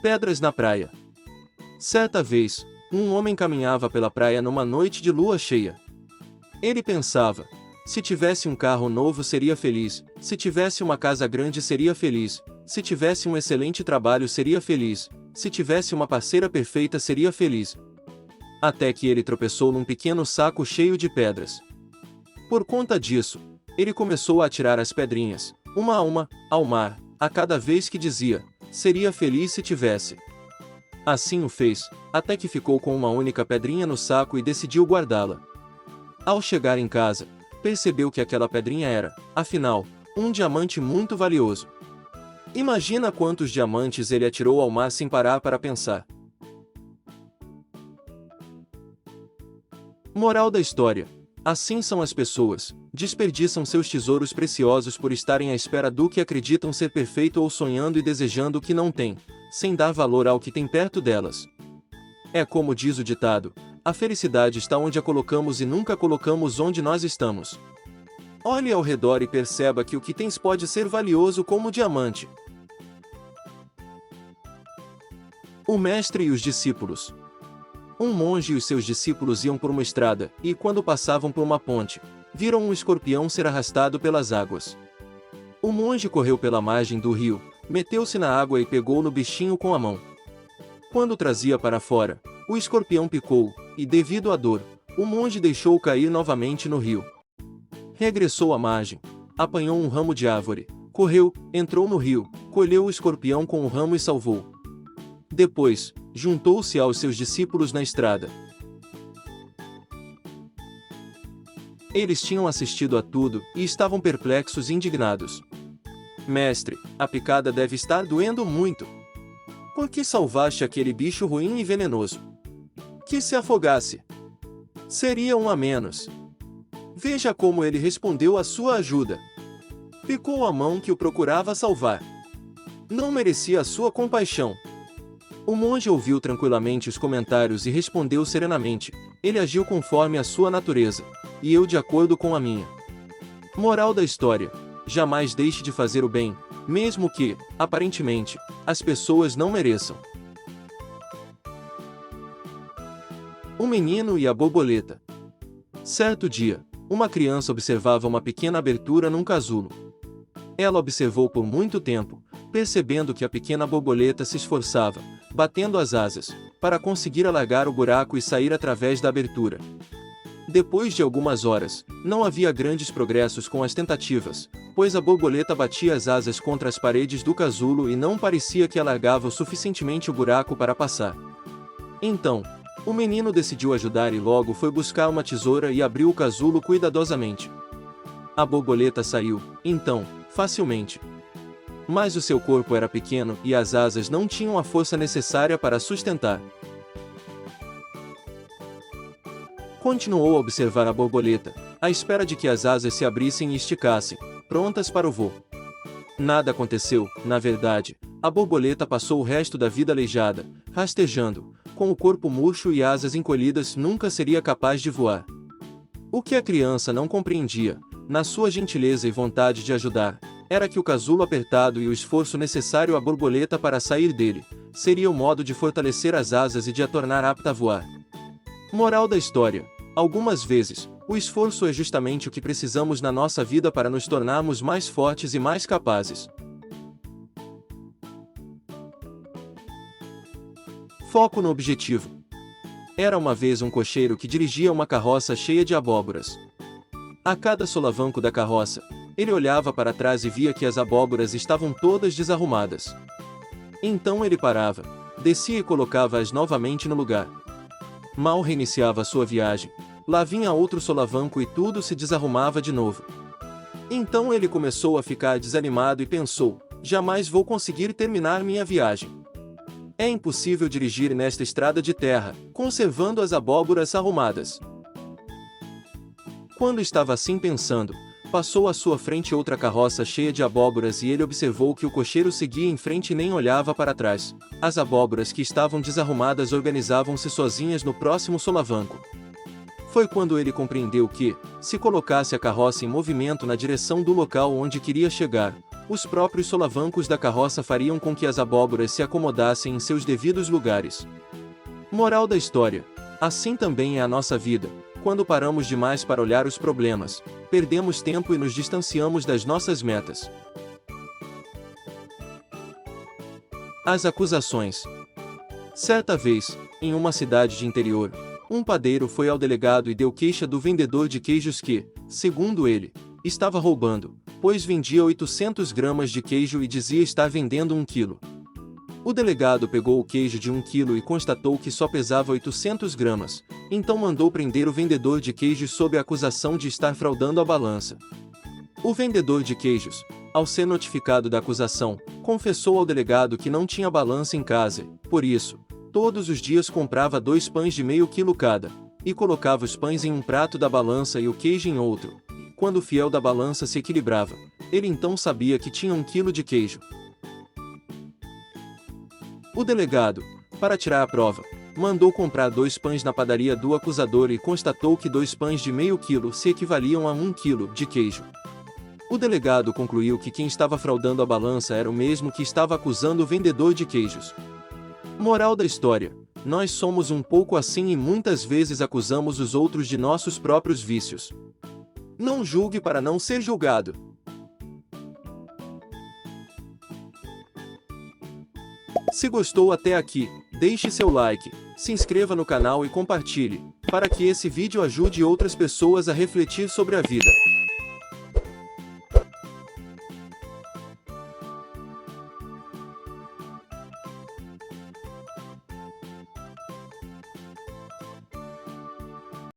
Pedras na praia. Certa vez, um homem caminhava pela praia numa noite de lua cheia. Ele pensava: se tivesse um carro novo seria feliz, se tivesse uma casa grande seria feliz, se tivesse um excelente trabalho seria feliz, se tivesse uma parceira perfeita seria feliz. Até que ele tropeçou num pequeno saco cheio de pedras. Por conta disso, ele começou a atirar as pedrinhas, uma a uma, ao mar, a cada vez que dizia: seria feliz se tivesse. Assim o fez, até que ficou com uma única pedrinha no saco e decidiu guardá-la. Ao chegar em casa, percebeu que aquela pedrinha era, afinal, um diamante muito valioso. Imagina quantos diamantes ele atirou ao mar sem parar para pensar. Moral da história: assim são as pessoas, desperdiçam seus tesouros preciosos por estarem à espera do que acreditam ser perfeito ou sonhando e desejando o que não têm, sem dar valor ao que tem perto delas. É como diz o ditado: a felicidade está onde a colocamos e nunca colocamos onde nós estamos. Olhe ao redor e perceba que o que tens pode ser valioso como diamante. O mestre e os discípulos. Um monge e os seus discípulos iam por uma estrada, e quando passavam por uma ponte, viram um escorpião ser arrastado pelas águas. O monge correu pela margem do rio, meteu-se na água e pegou no bichinho com a mão. Quando o trazia para fora, o escorpião picou, e devido à dor, o monge deixou cair novamente no rio. Regressou à margem, apanhou um ramo de árvore, correu, entrou no rio, colheu o escorpião com o ramo e salvou. Depois, juntou-se aos seus discípulos na estrada. Eles tinham assistido a tudo e estavam perplexos e indignados. Mestre, a picada deve estar doendo muito. Por que salvaste aquele bicho ruim e venenoso? Que se afogasse. Seria um a menos. Veja como ele respondeu à sua ajuda. Picou a mão que o procurava salvar. Não merecia a sua compaixão. O monge ouviu tranquilamente os comentários e respondeu serenamente: ele agiu conforme a sua natureza, e eu de acordo com a minha. Moral da história: jamais deixe de fazer o bem, mesmo que, aparentemente, as pessoas não mereçam. O menino e a borboleta. Certo dia, uma criança observava uma pequena abertura num casulo. Ela observou por muito tempo, percebendo que a pequena borboleta se esforçava, batendo as asas, para conseguir alargar o buraco e sair através da abertura. Depois de algumas horas, não havia grandes progressos com as tentativas, pois a borboleta batia as asas contra as paredes do casulo e não parecia que alargava o suficientemente o buraco para passar. Então, o menino decidiu ajudar e logo foi buscar uma tesoura e abriu o casulo cuidadosamente. A borboleta saiu, então, facilmente. Mas o seu corpo era pequeno e as asas não tinham a força necessária para sustentar. Continuou a observar a borboleta, à espera de que as asas se abrissem e esticassem, prontas para o voo. Nada aconteceu, na verdade. A borboleta passou o resto da vida aleijada, rastejando, com o corpo murcho e asas encolhidas, nunca seria capaz de voar. O que a criança não compreendia, na sua gentileza e vontade de ajudar, era que o casulo apertado e o esforço necessário à borboleta para sair dele, seria o modo de fortalecer as asas e de a tornar apta a voar. Moral da história: algumas vezes, o esforço é justamente o que precisamos na nossa vida para nos tornarmos mais fortes e mais capazes. Foco no objetivo. Era uma vez um cocheiro que dirigia uma carroça cheia de abóboras. A cada solavanco da carroça, ele olhava para trás e via que as abóboras estavam todas desarrumadas. Então ele parava, descia e colocava-as novamente no lugar. Mal reiniciava sua viagem, lá vinha outro solavanco e tudo se desarrumava de novo. Então ele começou a ficar desanimado e pensou: jamais vou conseguir terminar minha viagem. É impossível dirigir nesta estrada de terra, conservando as abóboras arrumadas. Quando estava assim pensando, passou à sua frente outra carroça cheia de abóboras e ele observou que o cocheiro seguia em frente e nem olhava para trás. As abóboras que estavam desarrumadas organizavam-se sozinhas no próximo solavanco. Foi quando ele compreendeu que, se colocasse a carroça em movimento na direção do local onde queria chegar, Os próprios solavancos da carroça fariam com que as abóboras se acomodassem em seus devidos lugares. Moral da história: assim também é a nossa vida. Quando paramos demais para olhar os problemas, perdemos tempo e nos distanciamos das nossas metas. As acusações. Certa vez, em uma cidade de interior, um padeiro foi ao delegado e deu queixa do vendedor de queijos que, segundo ele, estava roubando, pois vendia 800 gramas de queijo e dizia estar vendendo 1 quilo. O delegado pegou o queijo de 1 quilo e constatou que só pesava 800 gramas, então mandou prender o vendedor de queijos sob a acusação de estar fraudando a balança. O vendedor de queijos, ao ser notificado da acusação, confessou ao delegado que não tinha balança em casa, por isso, todos os dias comprava 2 pães de meio quilo cada, e colocava os pães em um prato da balança e o queijo em outro. Quando o fiel da balança se equilibrava, ele então sabia que tinha 1 quilo de queijo. O delegado, para tirar a prova, mandou comprar 2 pães na padaria do acusador e constatou que 2 pães de meio quilo se equivaliam a 1 quilo de queijo. O delegado concluiu que quem estava fraudando a balança era o mesmo que estava acusando o vendedor de queijos. Moral da história: nós somos um pouco assim e muitas vezes acusamos os outros de nossos próprios vícios. Não julgue para não ser julgado. Se gostou até aqui, deixe seu like, se inscreva no canal e compartilhe, para que esse vídeo ajude outras pessoas a refletir sobre a vida.